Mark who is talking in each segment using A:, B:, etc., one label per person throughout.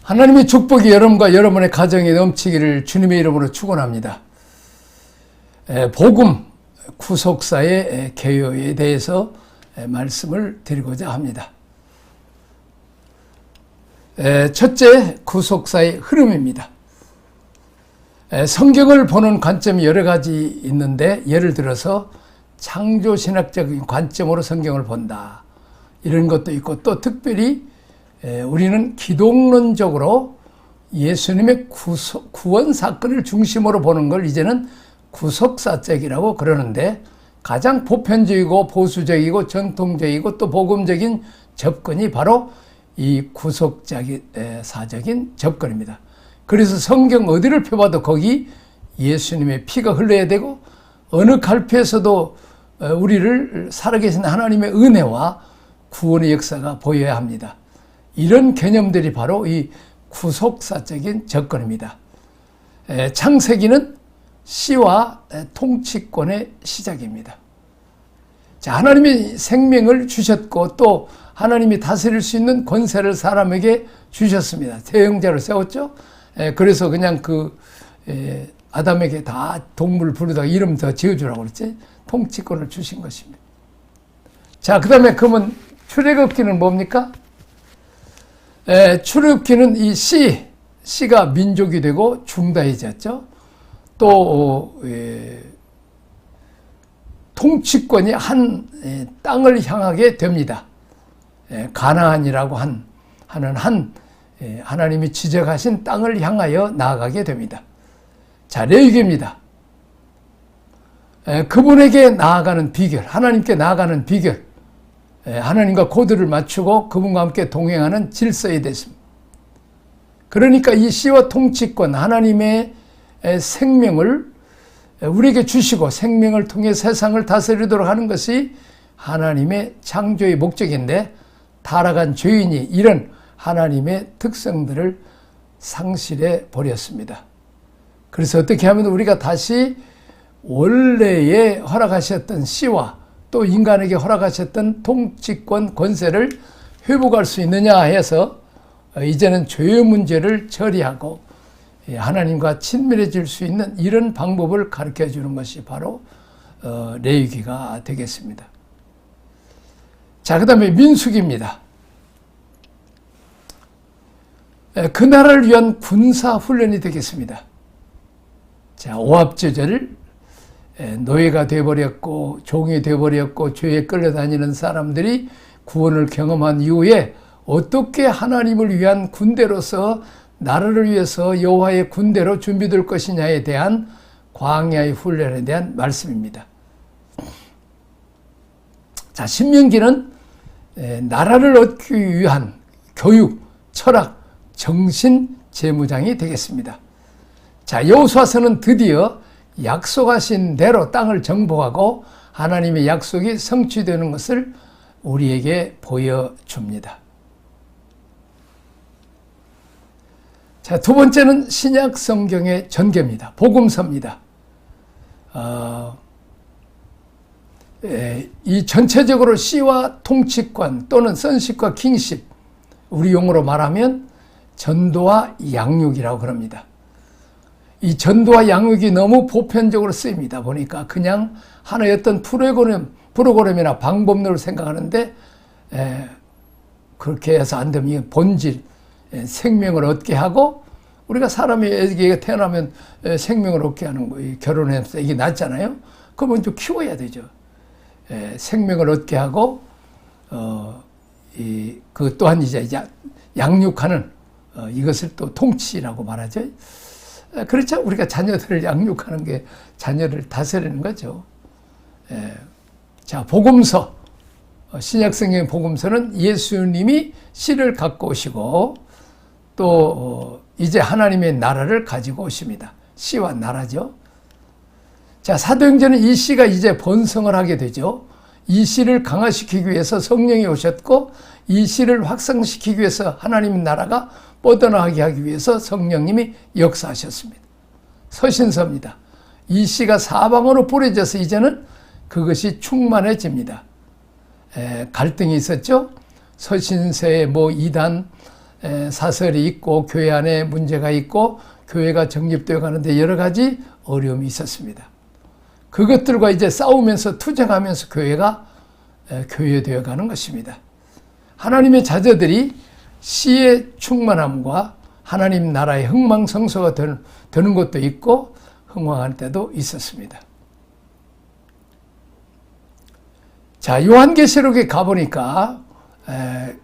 A: 하나님의 축복이 여러분과 여러분의 가정에 넘치기를 주님의 이름으로 축원합니다. 복음 구속사의 개요에 대해서 말씀을 드리고자 합니다. 첫째, 구속사의 흐름입니다. 성경을 보는 관점이 여러 가지 있는데, 예를 들어서 창조신학적인 관점으로 성경을 본다, 이런 것도 있고, 또 특별히 우리는 기독론적으로 예수님의 구원 사건을 중심으로 보는 걸 이제는 구속사적이라고 그러는데, 가장 보편적이고 보수적이고 전통적이고 또 복음적인 접근이 바로 이 구속사적인 접근입니다. 그래서 성경 어디를 펴봐도 거기 예수님의 피가 흘러야 되고, 어느 갈피에서도 우리를 살아계신 하나님의 은혜와 구원의 역사가 보여야 합니다. 이런 개념들이 바로 이 구속사적인 접근입니다. 창세기는 씨와 통치권의 시작입니다. 자, 하나님이 생명을 주셨고 또 하나님이 다스릴 수 있는 권세를 사람에게 주셨습니다. 대형자를 세웠죠. 그래서 그냥 아담에게 다 동물 부르다가 이름 더 지어주라고 그랬지. 통치권을 주신 것입니다. 자, 그 다음에 그러면 출애굽기는 뭡니까? 출애굽기는 이 씨가 민족이 되고 중다해졌죠. 또 통치권이 한 땅을 향하게 됩니다. 가나안이라고 하는 하나님이 지적하신 땅을 향하여 나아가게 됩니다. 자, 레위기입니다. 그분에게 나아가는 비결, 하나님께 나아가는 비결, 하나님과 코드를 맞추고 그분과 함께 동행하는 질서에 대해서입니다. 그러니까 이 씨와 통치권, 하나님의 생명을 우리에게 주시고 생명을 통해 세상을 다스리도록 하는 것이 하나님의 창조의 목적인데, 타락한 죄인이 이런 하나님의 특성들을 상실해 버렸습니다. 그래서 어떻게 하면 우리가 다시 원래의 허락하셨던 씨와 또 인간에게 허락하셨던 통치권 권세를 회복할 수 있느냐 해서 이제는 죄의 문제를 처리하고 하나님과 친밀해질 수 있는 이런 방법을 가르쳐 주는 것이 바로 레위기가 되겠습니다. 자, 그 다음에 민수기입니다. 그 나라를 위한 군사훈련이 되겠습니다. 자, 오합지졸, 노예가 되어버렸고 종이 되어버렸고 죄에 끌려다니는 사람들이 구원을 경험한 이후에 어떻게 하나님을 위한 군대로서 나라를 위해서 여호와의 군대로 준비될 것이냐에 대한 광야의 훈련에 대한 말씀입니다. 자, 신명기는 나라를 얻기 위한 교육, 철학, 정신, 재무장이 되겠습니다. 자, 여호수아서는 드디어 약속하신 대로 땅을 정복하고 하나님의 약속이 성취되는 것을 우리에게 보여줍니다. 자, 두 번째는 신약 성경의 전개입니다. 복음서입니다. 이 전체적으로 씨와 통치권 또는 선십과 킹십, 우리 용어로 말하면 전도와 양육이라고 그럽니다. 이 전도와 양육이 너무 보편적으로 쓰입니다. 보니까 그냥 하나의 어떤 프로그램이나 방법론을 생각하는데, 그렇게 해서 안 되면 이건 본질, 생명을 얻게 하고, 우리가 사람이 애기가 태어나면 생명을 얻게 하는 거예요. 결혼해서 애기 낳잖아요. 그러면 좀 키워야 되죠. 생명을 얻게 하고, 그 또한 이제 양육하는, 이것을 또 통치라고 말하죠. 그렇죠. 우리가 자녀들을 양육하는 게 자녀를 다스리는 거죠. 자, 복음서, 신약성경의 복음서는 예수님이 씨를 갖고 오시고 또 이제 하나님의 나라를 가지고 오십니다. 씨와 나라죠. 자, 사도행전은 이 씨가 이제 번성을 하게 되죠. 이 씨를 강화시키기 위해서 성령이 오셨고, 이 씨를 확산시키기 위해서 하나님의 나라가 뻗어나가게 하기 위해서 성령님이 역사하셨습니다. 서신서입니다. 이 씨가 사방으로 뿌려져서 이제는 그것이 충만해집니다. 갈등이 있었죠. 서신서에 이단, 사설이 있고 교회 안에 문제가 있고 교회가 정립되어 가는데 여러 가지 어려움이 있었습니다. 그것들과 이제 싸우면서 투쟁하면서 교회가 교회되어 가는 것입니다. 하나님의 자녀들이 씨의 충만함과 하나님 나라의 흥망성소가 되는 것도 있고 흥황할 때도 있었습니다. 자, 요한계시록에 가보니까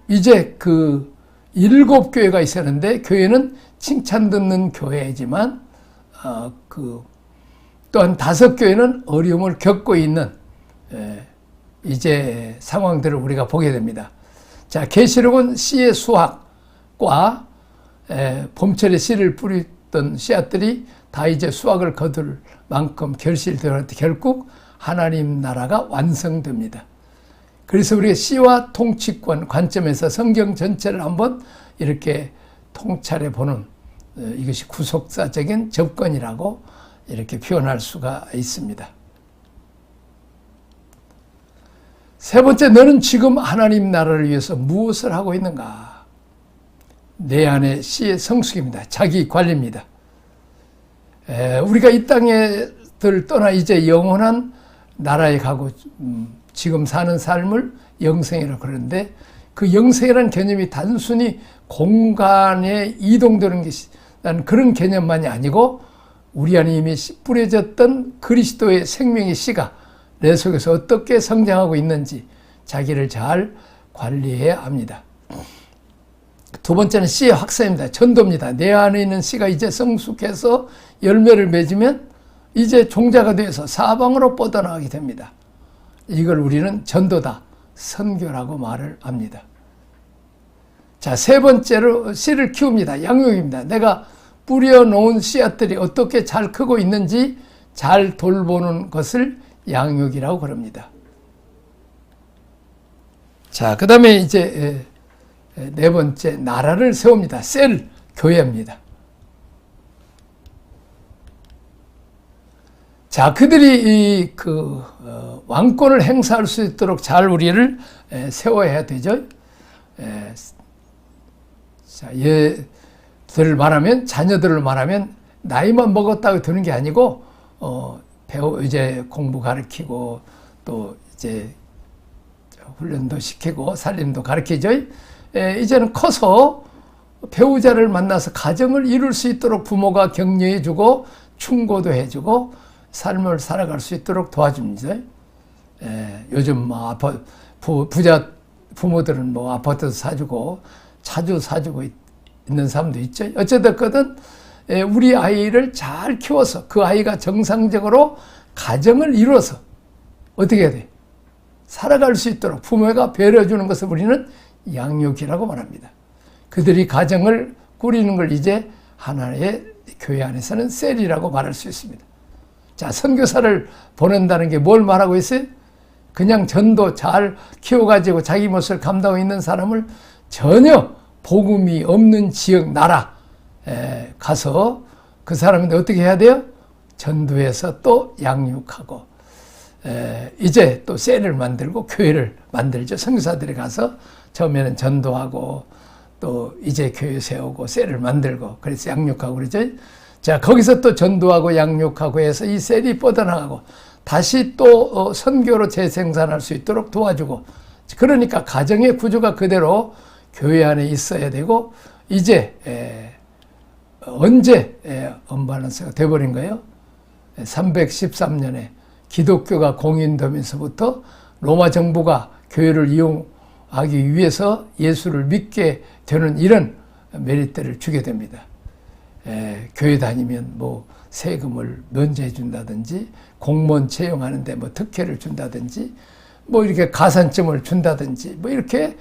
A: 이제 그 7교회가 있었는데 교회는 칭찬 듣는 교회이지만 또한 5교회는 어려움을 겪고 있는 이제 상황들을 우리가 보게 됩니다. 자, 계시록은 씨의 수확과 봄철에 씨를 뿌리던 씨앗들이 다 이제 수확을 거둘 만큼 결실되어 결국 하나님 나라가 완성됩니다. 그래서 우리가 씨와 통치권 관점에서 성경 전체를 한번 이렇게 통찰해 보는 이것이 구속사적인 접근이라고 이렇게 표현할 수가 있습니다. 세 번째, 너는 지금 하나님 나라를 위해서 무엇을 하고 있는가? 내 안에 씨의 성숙입니다. 자기 관리입니다. 우리가 이 땅에들 떠나 이제 영원한 나라에 가고 지금 사는 삶을 영생이라고 그러는데 그 영생이라는 개념이 단순히 공간에 이동되는 것이 난 그런 개념만이 아니고 우리 안에 이미 뿌려졌던 그리스도의 생명의 씨가 내 속에서 어떻게 성장하고 있는지 자기를 잘 관리해야 합니다. 두 번째는 씨의 확산입니다. 전도입니다. 내 안에 있는 씨가 이제 성숙해서 열매를 맺으면 이제 종자가 되어서 사방으로 뻗어나가게 됩니다. 이걸 우리는 전도다, 선교라고 말을 합니다. 자, 세 번째로 씨를 키웁니다. 양육입니다. 내가 뿌려놓은 씨앗들이 어떻게 잘 크고 있는지 잘 돌보는 것을 양육이라고 그럽니다. 자, 그 다음에 이제 네 번째, 나라를 세웁니다. 셀, 교회입니다. 자, 그들이 왕권을 행사할 수 있도록 잘 우리를 세워야 되죠. 자, 얘들을 말하면, 자녀들을 말하면, 나이만 먹었다고 되는 게 아니고, 이제 공부 가르치고, 또 이제 훈련도 시키고, 살림도 가르치죠. 이제는 커서 배우자를 만나서 가정을 이룰 수 있도록 부모가 격려해주고, 충고도 해주고, 삶을 살아갈 수 있도록 도와줍니다. 요즘 부자 부모들은 아파트도 사주고, 차주 사주고 있는 사람도 있죠. 어찌됐든 우리 아이를 잘 키워서 그 아이가 정상적으로 가정을 이루어서 어떻게 해야 돼? 살아갈 수 있도록 부모가 배려해주는 것을 우리는 양육이라고 말합니다. 그들이 가정을 꾸리는 걸 이제 하나의 교회 안에서는 셀이라고 말할 수 있습니다. 자, 선교사를 보낸다는 게 뭘 말하고 있어요? 그냥 전도 잘 키워가지고 자기 몫을 감당하고 있는 사람을 전혀 복음이 없는 지역, 나라에 가서 그 사람인데 어떻게 해야 돼요? 전도해서 또 양육하고, 이제 또 셀을 만들고 교회를 만들죠. 선교사들이 가서 처음에는 전도하고 또 이제 교회 세우고 셀을 만들고 그래서 양육하고 그러죠. 자, 거기서 또 전도하고 양육하고 해서 이 셀이 뻗어나가고 다시 또 선교로 재생산할 수 있도록 도와주고, 그러니까 가정의 구조가 그대로 교회 안에 있어야 되고, 이제 언제 언밸런스가 돼버린 거예요? 313년에 기독교가 공인되면서부터 로마 정부가 교회를 이용하기 위해서 예수를 믿게 되는 이런 메리트를 주게 됩니다. 교회 다니면 세금을 면제해 준다든지, 공무원 채용하는데 특혜를 준다든지, 이렇게 가산점을 준다든지, 이렇게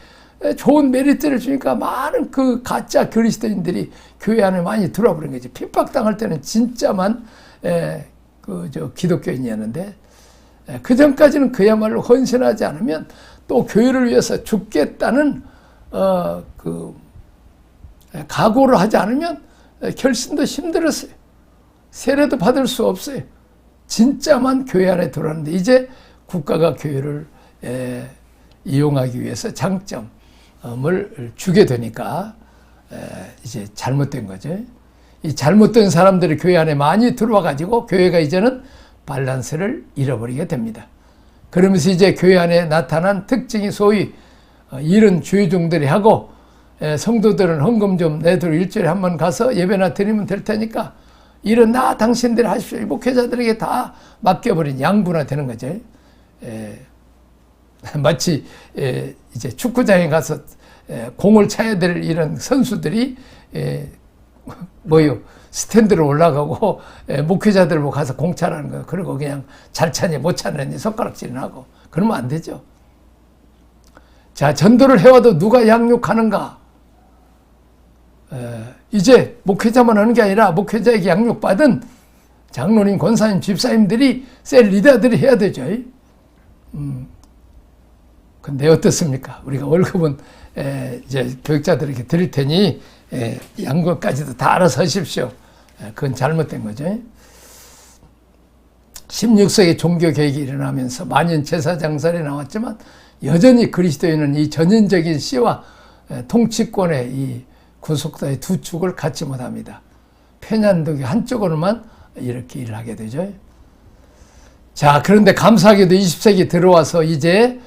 A: 좋은 메리트를 주니까 많은 그 가짜 그리스도인들이 교회 안에 많이 들어와 버린 거지. 핍박당할 때는 진짜만 기독교인이었는데, 그 전까지는 그야말로 헌신하지 않으면 또 교회를 위해서 죽겠다는 각오를 하지 않으면 결신도 힘들었어요. 세례도 받을 수 없어요. 진짜만 교회 안에 들어왔는데, 이제 국가가 교회를 이용하기 위해서 장점을 주게 되니까 이제 잘못된 거죠. 이 잘못된 사람들이 교회 안에 많이 들어와 가지고 교회가 이제는 밸런스를 잃어버리게 됩니다. 그러면서 이제 교회 안에 나타난 특징이 소위 이런 주의종들이 하고, 성도들은 헌금 좀 내도록 일주일에 한 번 가서 예배나 드리면 될 테니까 일은 당신들이 하십시오. 목회자들에게 다 맡겨버린 양분화 되는 거죠. 마치 이제 축구장에 가서 공을 차야 될 이런 선수들이 스탠드로 올라가고 목회자들 보고 가서 공 차라는 거예요. 그리고 그냥 잘 차니 못 차느니 손가락질을 하고 그러면 안 되죠. 자, 전도를 해와도 누가 양육하는가? 이제 목회자만 하는 게 아니라 목회자에게 양육받은 장로님, 권사님, 집사님들이 셀 리더들이 해야 되죠. 근데 어떻습니까? 우리가 월급은 이제 교육자들에게 드릴 테니 양육까지도 다 알아서 하십시오. 그건 잘못된 거죠. 16세기 종교개혁이 일어나면서 만인 제사장설이 나왔지만 여전히 그리스도인은 이 전인적인 씨와 통치권의 이 구속사의 두 축을 갖지 못합니다. 편향독이 한쪽으로만 이렇게 일을 하게 되죠. 자, 그런데 감사하게도 20세기 들어와서 이제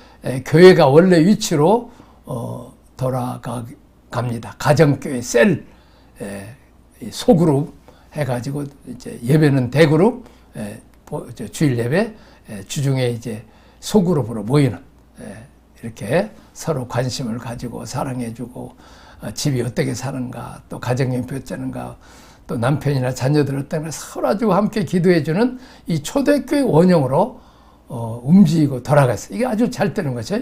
A: 교회가 원래 위치로 돌아갑니다. 가정교회 셀, 소그룹 해가지고 이제 예배는 대그룹, 주일 예배, 주중에 이제 소그룹으로 모이는, 이렇게 서로 관심을 가지고 사랑해주고, 집이 어떻게 사는가, 또 가정형편 어쩌는가, 또 남편이나 자녀들 어떤가 서로 가지고 함께 기도해주는 이 초대교회 원형으로 움직이고 돌아갔어요. 이게 아주 잘 되는 거죠.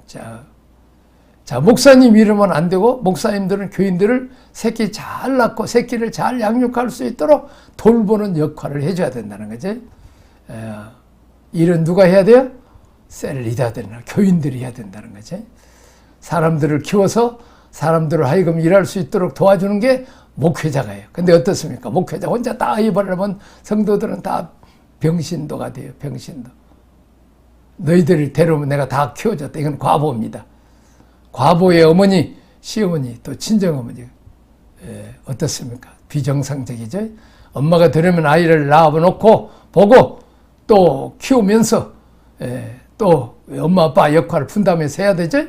A: 자, 목사님 이러면 안 되고, 목사님들은 교인들을 새끼 잘 낳고 새끼를 잘 양육할 수 있도록 돌보는 역할을 해줘야 된다는 거죠. 일은 누가 해야 돼요? 셀 리더들이나 교인들이 해야 된다는 거죠. 사람들을 키워서 사람들을 하여금 일할 수 있도록 도와주는 게 목회자가예요. 근데 어떻습니까? 목회자 혼자 다 해버리면 성도들은 다 병신도가 돼요. 병신도. 너희들을 데려오면 내가 다 키워줬다. 이건 과보입니다. 과보의 어머니, 시어머니, 또 친정어머니. 어떻습니까? 비정상적이죠? 엄마가 들으면 아이를 낳아놓고 보고 또 키우면서 또 엄마 아빠 역할을 분담해서 해야 되죠?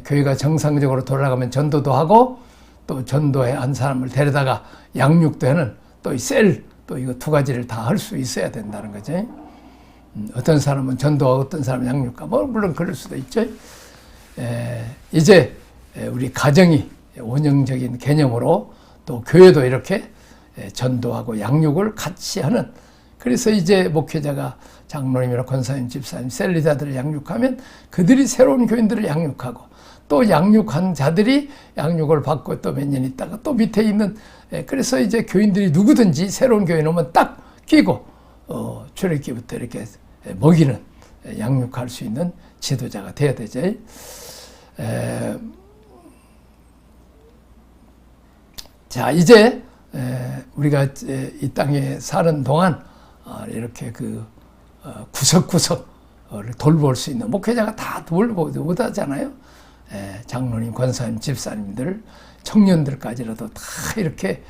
A: 교회가 정상적으로 돌아가면 전도도 하고 또 전도에 한 사람을 데려다가 양육도 하는 또 이 셀, 또 이거 두 가지를 다 할 수 있어야 된다는 거죠. 어떤 사람은 전도하고 어떤 사람은 양육하고 물론 그럴 수도 있죠. 이제 우리 가정이 원형적인 개념으로 또 교회도 이렇게 전도하고 양육을 같이 하는, 그래서 이제 목회자가 장로님이나 권사님, 집사님, 셀리자들을 양육하면 그들이 새로운 교인들을 양육하고 또 양육한 자들이 양육을 받고 또 몇 년 있다가 또 밑에 있는, 그래서 이제 교인들이 누구든지 새로운 교인 오면 딱 끼고 출애기부터 이렇게 먹이는, 양육할 수 있는 지도자가 돼야 되죠. 자, 이제 우리가 이 땅에 사는 동안 이렇게 구석구석을 돌볼 수 있는 목회자가 다 돌보지 못하잖아요. 장로님, 권사님, 집사님들, 청년들까지라도 다 이렇게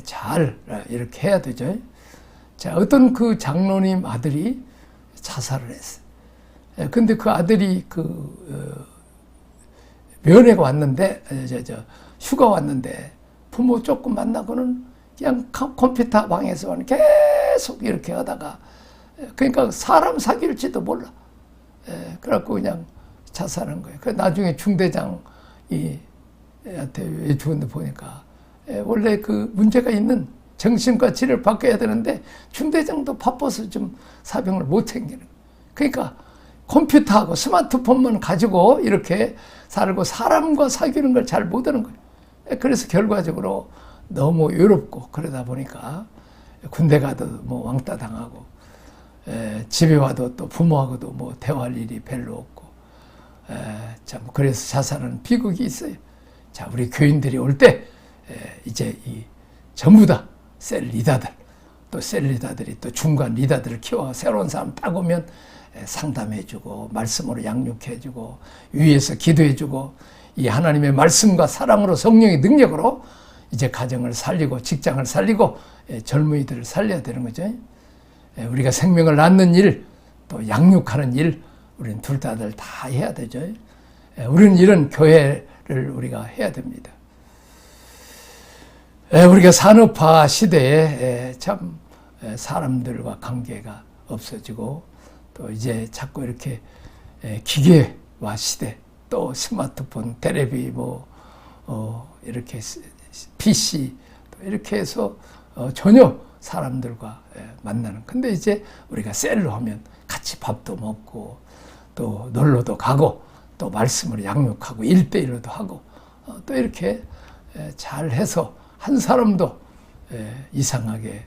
A: 잘 이렇게 해야 되죠. 자, 어떤 그 장로님 아들이 자살을 했어요. 근데 그 아들이 면회가 왔는데, 휴가 왔는데, 부모 조금 만나고는 그냥 컴퓨터 방에서 계속 이렇게 하다가, 그러니까 사람 사귈지도 몰라. 그래갖고 그냥 자살한 거예요. 그 나중에 중대장이 한테 왜 죽었는데 보니까, 원래 그 문제가 있는 정신과 치료를 받아야 되는데, 중대장도 바빠서 좀 사병을 못 챙기는 거예요. 그러니까 컴퓨터하고 스마트폰만 가지고 이렇게 살고 사람과 사귀는 걸 잘 못하는 거예요. 그래서 결과적으로 너무 외롭고 그러다 보니까 군대 가도 뭐 왕따 당하고, 집에 와도 또 부모하고도 뭐 대화할 일이 별로 없고, 참 그래서 자살하는 비극이 있어요. 자, 우리 교인들이 올 때 이제 이 전부 다 셀 리더들, 또 셀 리더들이 또 중간 리더들을 키워 새로운 사람 딱 오면 상담해주고 말씀으로 양육해주고 위에서 기도해주고, 이 하나님의 말씀과 사랑으로 성령의 능력으로 이제 가정을 살리고 직장을 살리고 젊은이들을 살려야 되는 거죠. 우리가 생명을 낳는 일, 또 양육하는 일, 우리는 둘 다들 다 해야 되죠. 우리는 이런 교회를 우리가 해야 됩니다. 우리가 산업화 시대에 참 사람들과 관계가 없어지고 또 이제 자꾸 이렇게 기계화 시대, 또 스마트폰, 테레비, 이렇게 PC, 또 이렇게 해서 전혀 사람들과 만나는. 근데 이제 우리가 셀로 하면 같이 밥도 먹고 또 놀러도 가고 또 말씀을 양육하고 1대1로도 하고 또 이렇게 잘 해서 한 사람도 이상하게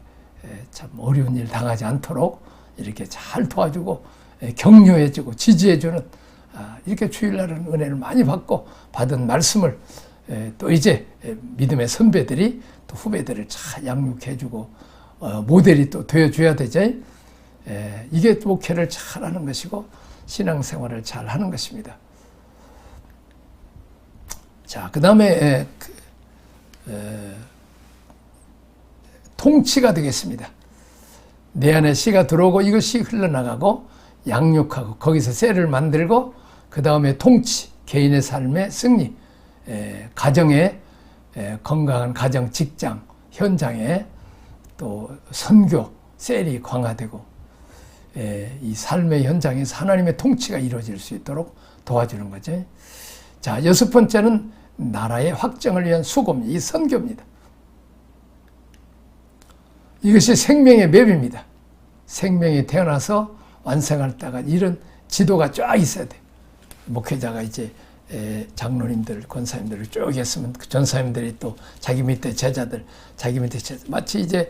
A: 참 어려운 일 당하지 않도록 이렇게 잘 도와주고 격려해주고 지지해주는 이렇게 주일날은 은혜를 많이 받고 받은 말씀을 또 이제 믿음의 선배들이 또 후배들을 잘 양육해주고 모델이 또 되어줘야 되죠. 이게 목회를 잘하는 것이고 신앙생활을 잘하는 것입니다. 자, 그 다음에 통치가 되겠습니다. 내 안에 씨가 들어오고 이것이 흘러나가고 양육하고 거기서 셀을 만들고 그 다음에 통치, 개인의 삶의 승리, 가정의 건강한 가정, 직장, 현장에 또 선교, 셀이 강화되고 이 삶의 현장에서 하나님의 통치가 이루어질 수 있도록 도와주는 거죠. 자, 6번째는 나라의 확정을 위한 수고입니다. 이 선교입니다. 이것이 생명의 맵입니다. 생명이 태어나서 완성할 때가 이런 지도가 쫙 있어야 돼요. 목회자가 이제 장로님들, 권사님들을 쭉 했으면 그 전사님들이 또 자기 밑에 제자들, 마치 이제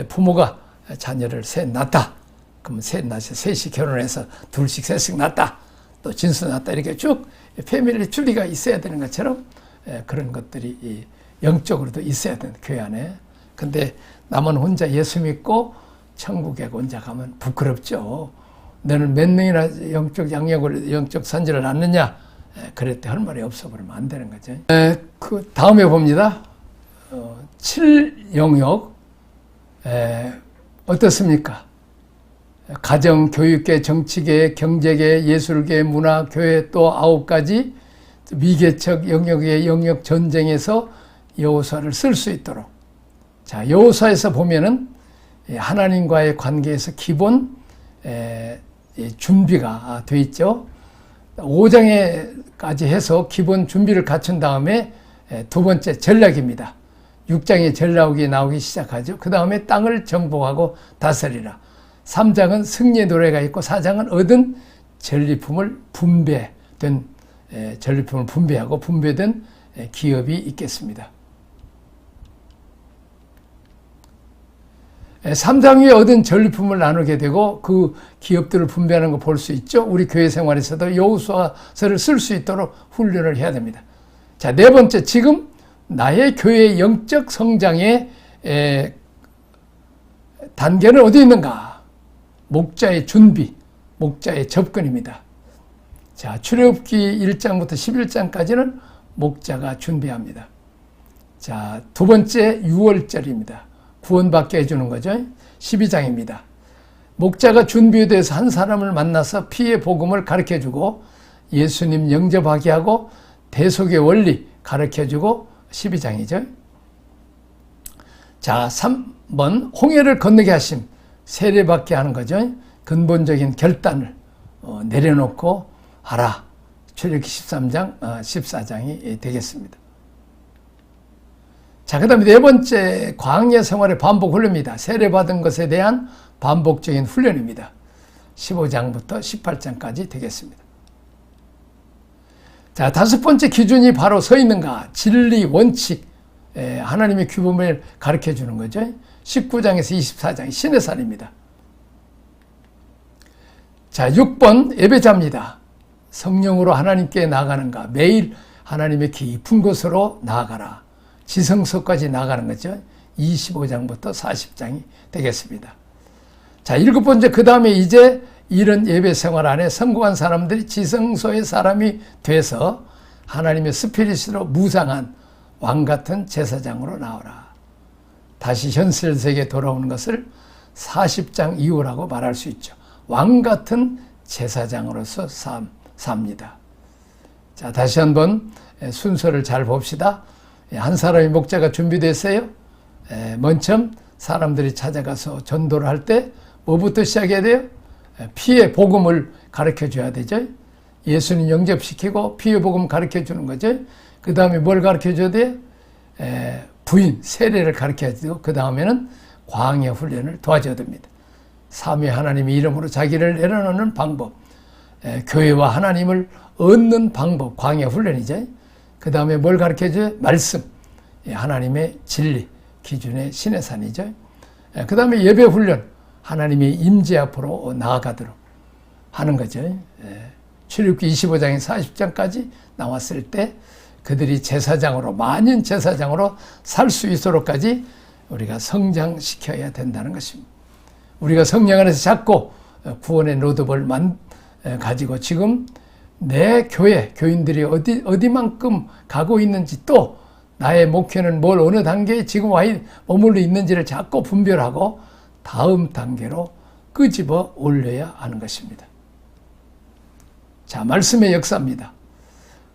A: 부모가 자녀를 셋 낳았다. 그러면 셋 낳아서 셋이 결혼해서 둘씩 셋씩 낳았다. 또 진수 낳았다. 이렇게 쭉 패밀리 트리가 있어야 되는 것처럼 그런 것들이 영적으로도 있어야 되는 교회 안에. 근데 나만 혼자 예수 믿고 천국에 혼자 가면 부끄럽죠. 너는 몇 명이나 영적 양육을, 영적 선지를 낳느냐? 그랬더니 할 말이 없어 버리면 안 되는 거죠. 그 다음에 봅니다. 7영역 어떻습니까? 가정, 교육계, 정치계, 경제계, 예술계, 문화, 교회 또 9가지 미개척 영역의 영역 전쟁에서 여호수아를 쓸 수 있도록. 자, 여호수아에서 보면은 하나님과의 관계에서 기본 준비가 돼 있죠. 5장에까지 해서 기본 준비를 갖춘 다음에 두 번째 전략입니다. 6장에 전략이 나오기 시작하죠. 그 다음에 땅을 정복하고 다스리라. 3장은 승리의 노래가 있고 4장은 얻은 전리품을 분배하고 분배된 기업이 있겠습니다. 3장 위에 얻은 전리품을 나누게 되고 그 기업들을 분배하는 거 볼 수 있죠. 우리 교회 생활에서도 여호수아서를 쓸 수 있도록 훈련을 해야 됩니다. 자, 네 번째, 지금 나의 교회의 영적 성장의 단계는 어디 있는가? 목자의 준비, 목자의 접근입니다. 자, 출애굽기 1장부터 11장까지는 목자가 준비합니다. 자, 두 번째 6월절입니다. 구원받게 해주는 거죠. 12장입니다. 목자가 준비돼서 한 사람을 만나서 피의 복음을 가르쳐주고 예수님 영접하게 하고 대속의 원리 가르쳐주고 12장이죠. 자, 3번 홍해를 건너게 하심, 세례받게 하는 거죠. 근본적인 결단을 내려놓고 하라. 출애굽기 13장, 14장이 되겠습니다. 자, 그 다음에 네 번째, 광야 생활의 반복 훈련입니다. 세례받은 것에 대한 반복적인 훈련입니다. 15장부터 18장까지 되겠습니다. 자, 다섯 번째 기준이 바로 서 있는가? 진리, 원칙, 하나님의 규범을 가르쳐 주는 거죠. 19장에서 24장, 신의 살입니다. 자, 6번, 예배자입니다. 성령으로 하나님께 나아가는가? 매일 하나님의 깊은 곳으로 나아가라. 지성소까지 나가는 거죠. 25장부터 40장이 되겠습니다. 자, 일곱 번째, 그 다음에 이제 이런 예배 생활 안에 성공한 사람들이 지성소의 사람이 돼서 하나님의 스피릿으로 무상한 왕 같은 제사장으로 나오라. 다시 현실 세계에 돌아오는 것을 40장 이후라고 말할 수 있죠. 왕 같은 제사장으로서 삽니다. 자, 다시 한번 순서를 잘 봅시다. 한 사람의 목자가 준비됐어요. 먼저 사람들이 찾아가서 전도를 할 때 뭐부터 시작해야 돼요? 피의 복음을 가르쳐 줘야 되죠. 예수님 영접시키고 피의 복음 가르쳐 주는 거죠. 그 다음에 뭘 가르쳐 줘야 돼요? 부인, 세례를 가르쳐야 되고 그 다음에는 광야 훈련을 도와줘야 됩니다. 삼위 하나님의 이름으로 자기를 내려놓는 방법, 교회와 하나님을 얻는 방법, 광야 훈련이죠. 그 다음에 뭘 가르쳐줘요? 말씀, 하나님의 진리, 기준의 신의 산이죠. 그 다음에 예배 훈련, 하나님의 임재 앞으로 나아가도록 하는 거죠. 출애굽기 25장에 40장까지 나왔을 때 그들이 제사장으로, 만인 제사장으로 살 수 있도록까지 우리가 성장시켜야 된다는 것입니다. 우리가 성령 안에서 잡고 구원의 로드를 가지고 지금 내 교회, 교인들이 어디만큼 가고 있는지 또 나의 목회는 뭘 어느 단계에 지금 머물러 있는지를 자꾸 분별하고 다음 단계로 끄집어 올려야 하는 것입니다. 자, 말씀의 역사입니다.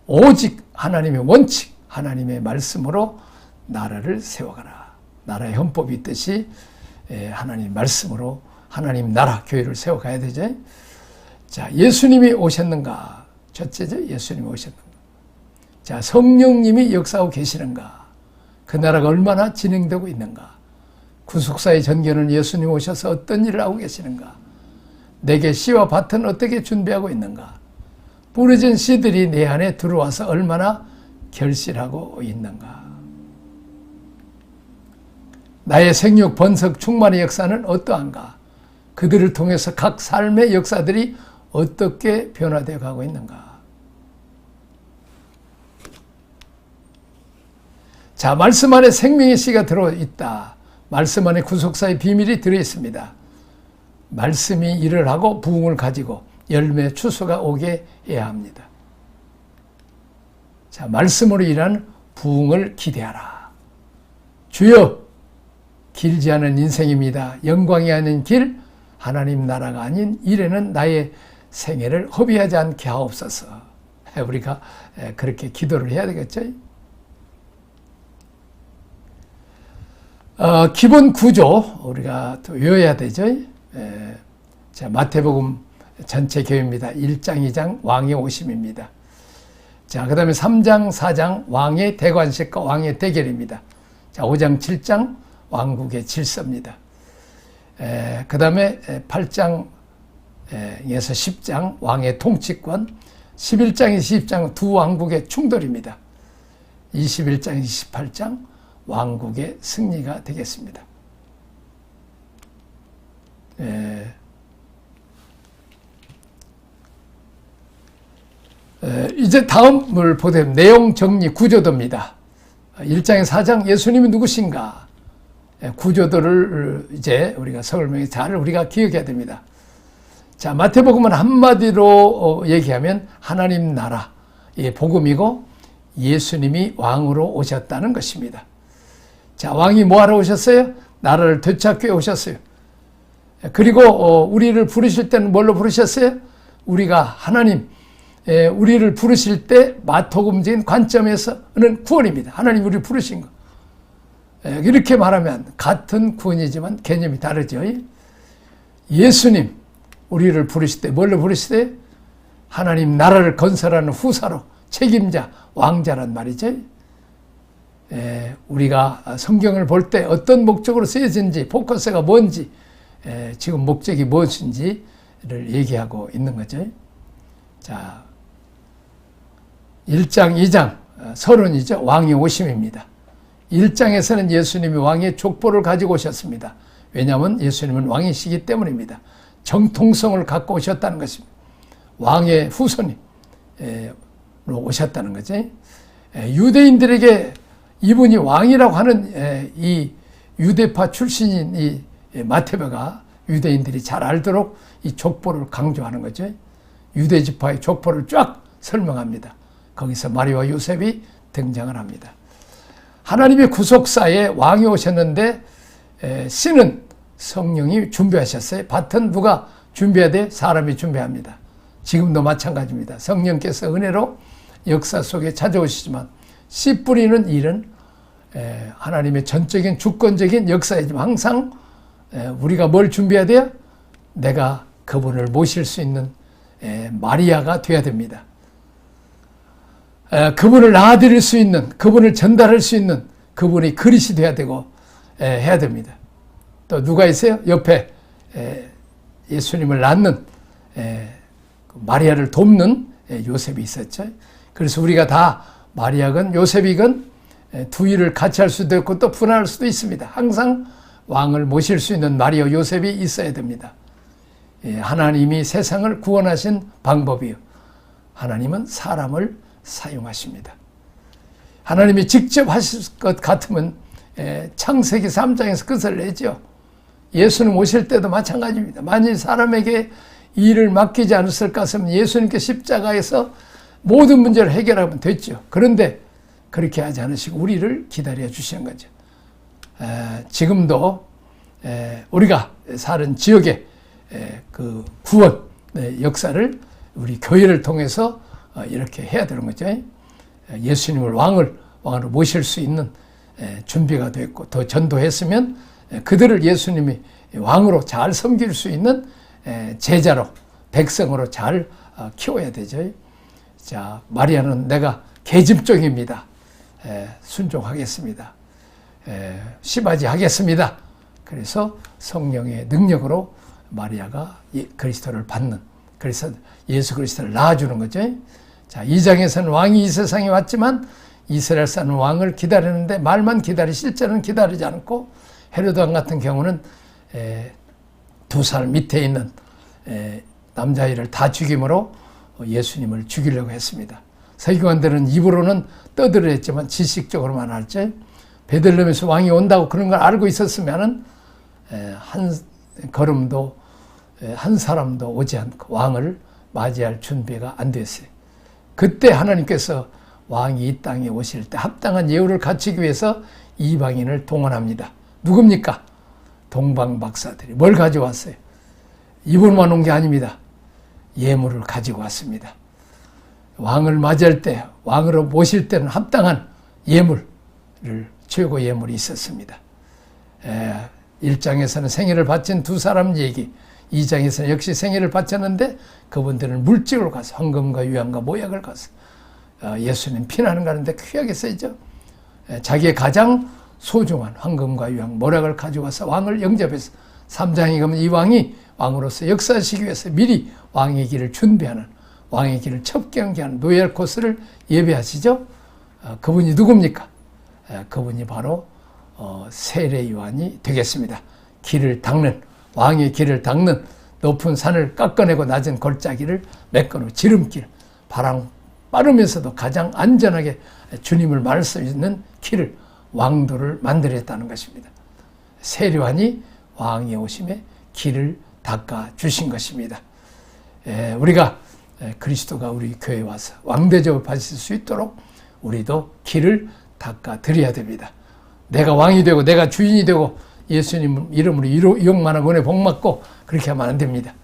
A: 오직 하나님의 원칙, 하나님의 말씀으로 나라를 세워가라. 나라의 헌법이 있듯이 하나님 말씀으로 하나님 나라, 교회를 세워가야 되죠. 자, 예수님이 오셨는가? 첫째죠, 예수님이 오셨는가? 자, 성령님이 역사하고 계시는가? 그 나라가 얼마나 진행되고 있는가? 구속사의 전개는 예수님 오셔서 어떤 일을 하고 계시는가? 내게 씨와 밭은 어떻게 준비하고 있는가? 부러진 씨들이 내 안에 들어와서 얼마나 결실하고 있는가? 나의 생육, 번석, 충만의 역사는 어떠한가? 그들을 통해서 각 삶의 역사들이 어떻게 변화되어 가고 있는가? 자, 말씀 안에 생명의 씨가 들어있다. 말씀 안에 구속사의 비밀이 들어있습니다. 말씀이 일을 하고 부흥을 가지고 열매 추수가 오게 해야 합니다. 자, 말씀으로 일하는 부흥을 기대하라. 주여, 길지 않은 인생입니다. 영광이 아닌 길, 하나님 나라가 아닌 일에는 나의 생애를 허비하지 않게 하옵소서. 우리가 그렇게 기도를 해야 되겠죠. 기본 구조 우리가 또 외워야 되죠. 자, 마태복음 전체 교회입니다. 1장, 2장 왕의 오심입니다. 자, 그 다음에 3장, 4장 왕의 대관식과 왕의 대결입니다. 자, 5장, 7장 왕국의 질서입니다. 그 다음에 8장에서 10장 왕의 통치권, 11장, 20장 두 왕국의 충돌입니다. 21장, 28장 왕국의 승리가 되겠습니다. 이제 다음을 보되 내용 정리 구조도입니다. 1장에 4장 예수님이 누구신가? 구조도를 이제 우리가 서울명에 잘 우리가 기억해야 됩니다. 자, 마태복음은 한마디로 얘기하면 하나님 나라의 복음이고 예수님이 왕으로 오셨다는 것입니다. 자, 왕이 뭐하러 오셨어요? 나라를 되찾기 오셨어요. 그리고 우리를 부르실 때는 뭘로 부르셨어요? 우리가 하나님, 우리를 부르실 때 마토금적인 관점에서는 구원입니다. 하나님 우리를 부르신 거. 이렇게 말하면 같은 구원이지만 개념이 다르죠. 예수님 우리를 부르실 때 뭘로 부르실 때? 하나님 나라를 건설하는 후사로 책임자, 왕자란 말이죠. 우리가 성경을 볼 때 어떤 목적으로 쓰여진지, 포커스가 뭔지, 지금 목적이 무엇인지를 얘기하고 있는 거죠. 자, 1장, 2장 서론이죠. 왕의 오심입니다. 1장에서는 예수님이 왕의 족보를 가지고 오셨습니다. 왜냐하면 예수님은 왕이시기 때문입니다. 정통성을 갖고 오셨다는 것입니다. 왕의 후손으로 오셨다는 거죠. 유대인들에게 이분이 왕이라고 하는 이 유대파 출신인 이 마태복가 유대인들이 잘 알도록 이 족보를 강조하는 거죠. 유대지파의 족보를 쫙 설명합니다. 거기서 마리아와 요셉이 등장을 합니다. 하나님의 구속사에 왕이 오셨는데 씨는 성령이 준비하셨어요. 밭은 누가 준비해야 돼? 사람이 준비합니다. 지금도 마찬가지입니다. 성령께서 은혜로 역사 속에 찾아오시지만 씨 뿌리는 일은 하나님의 전적인 주권적인 역사이지만 항상 우리가 뭘 준비해야 돼요? 내가 그분을 모실 수 있는 마리아가 되어야 됩니다. 그분을 낳아드릴 수 있는, 그분을 전달할 수 있는 그분이 그릇이 되어야 되고 해야 됩니다. 또 누가 있어요? 옆에 예수님을 낳는 마리아를 돕는 요셉이 있었죠. 그래서 우리가 다 마리아건 요셉이건 두 일을 같이 할 수도 있고 또 분할할 수도 있습니다. 항상 왕을 모실 수 있는 마리아 요셉이 있어야 됩니다. 하나님이 세상을 구원하신 방법이요. 하나님은 사람을 사용하십니다. 하나님이 직접 하실 것 같으면 창세기 3장에서 끝을 내죠. 예수님 오실 때도 마찬가지입니다. 만일 사람에게 일을 맡기지 않았을까 하면 예수님께 십자가에서 모든 문제를 해결하면 됐죠. 그런데 그렇게 하지 않으시고 우리를 기다려 주시는 거죠. 지금도 우리가 사는 지역의 그 구원 역사를 우리 교회를 통해서 이렇게 해야 되는 거죠. 예수님을 왕으로 모실 수 있는 준비가 됐고 더 전도했으면 그들을 예수님이 왕으로 잘 섬길 수 있는 제자로 백성으로 잘 키워야 되죠. 자, 마리아는 내가 계집종입니다. 순종하겠습니다. 시바지 하겠습니다. 그래서 성령의 능력으로 마리아가 그리스도를 받는, 그래서 예수 그리스도를 낳아주는 거죠. 자, 2장에서는 왕이 이 세상에 왔지만 이스라엘 사는 왕을 기다리는데 말만 실제로는 기다리지 않고 헤로드 왕 같은 경우는 2살 밑에 있는 남자아이를 다 죽임으로 예수님을 죽이려고 했습니다. 서기관들은 입으로는 떠들어댔지만 지식적으로만 알죠. 베들레헴에서 왕이 온다고 그런 걸 알고 있었으면은 한 걸음도 한 사람도 오지 않고 왕을 맞이할 준비가 안 됐어요. 그때 하나님께서 왕이 이 땅에 오실 때 합당한 예우를 갖추기 위해서 이방인을 동원합니다. 누굽니까? 동방 박사들이 뭘 가져왔어요? 이분만 온 게 아닙니다. 예물을 가지고 왔습니다. 왕을 맞이할 때, 왕으로 모실 때는 합당한 예물을, 최고 예물이 있었습니다. 1장에서는 생애를 바친 두 사람 얘기, 2장에서는 역시 생애를 바쳤는데 그분들은 물질로 가서 황금과 유향과 모약을 가서 예수님 피나는 가는데 귀하게 쓰이죠. 자기의 가장 소중한 황금과 유향, 모략을 가져와서 왕을 영접해서 3장에 가면 이 왕이 왕으로서 역사하시기 위해서 미리 왕의 길을 준비하는, 왕의 길을 첩경케 하는 노예할 코스를 예배하시죠. 그분이 누굽니까? 그분이 바로 세례 요한이 되겠습니다. 길을 닦는, 왕의 길을 닦는, 높은 산을 깎아내고 낮은 골짜기를 메꿔놓은 지름길, 바람 빠르면서도 가장 안전하게 주님을 만날 수 있는 길을, 왕도를 만들었다는 것입니다. 세례 요한이 왕의 오심에 길을 닦아 주신 것입니다. 우리가 그리스도가 우리 교회에 와서 왕대접을 받을 수 있도록 우리도 길을 닦아 드려야 됩니다. 내가 왕이 되고 내가 주인이 되고 예수님 이름으로 이용만 은혜 복 받고 그렇게 하면 안 됩니다.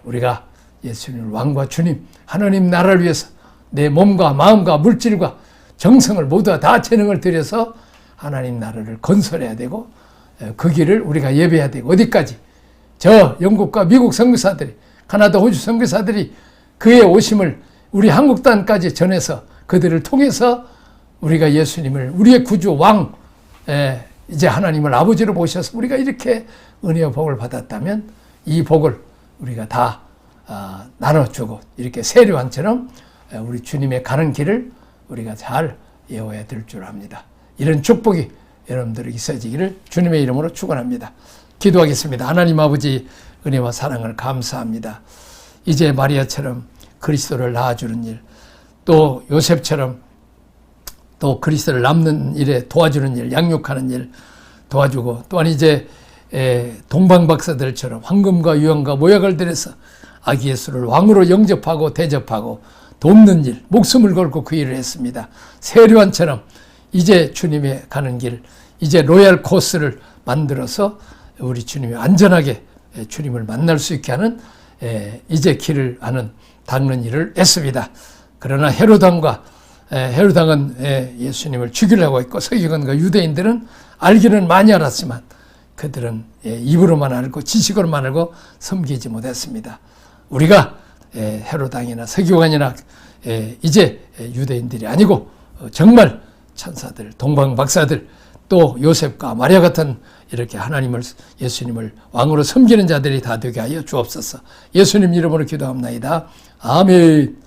A: 우리가 예수님을 왕과 주님 하나님 나라를 위해서 내 몸과 마음과 물질과 정성을 모두 다 재능을 들여서 하나님 나라를 건설해야 되고 그 길을 우리가 예배해야 되고, 어디까지? 저 영국과 미국 선교사들이, 카나다 호주 선교사들이 그의 오심을 우리 한국 땅까지 전해서 그들을 통해서 우리가 예수님을 우리의 구주 왕, 이제 하나님을 아버지로 모셔서 우리가 이렇게 은혜와 복을 받았다면 이 복을 우리가 다 나눠주고 이렇게 세례요한처럼 우리 주님의 가는 길을 우리가 잘 예워야 될 줄 압니다. 이런 축복이 여러분들에게 있어지기를 주님의 이름으로 축원합니다. 기도하겠습니다. 하나님 아버지 은혜와 사랑을 감사합니다. 이제 마리아처럼 그리스도를 낳아주는 일, 또 요셉처럼 또 그리스도를 낳는 일에 도와주는 일, 양육하는 일 도와주고, 또한 이제 동방박사들처럼 황금과 유황과 모약을 들여서 아기 예수를 왕으로 영접하고 대접하고 돕는 일, 목숨을 걸고 그 일을 했습니다. 세례관처럼 이제 주님의 가는 길, 이제 로얄 코스를 만들어서 우리 주님이 안전하게 주님을 만날 수 있게 하는 이제 길을 닦는 일을 했습니다. 그러나 헤로당은 예수님을 죽이려고 했고 서기관과 유대인들은 알기는 많이 알았지만 그들은 입으로만 알고 지식으로만 알고 섬기지 못했습니다. 우리가 헤로당이나 서기관이나 이제 유대인들이 아니고 정말 천사들, 동방박사들, 또 요셉과 마리아 같은 이렇게 예수님을 왕으로 섬기는 자들이 다 되게 하여 주옵소서. 예수님 이름으로 기도합나이다. 아멘.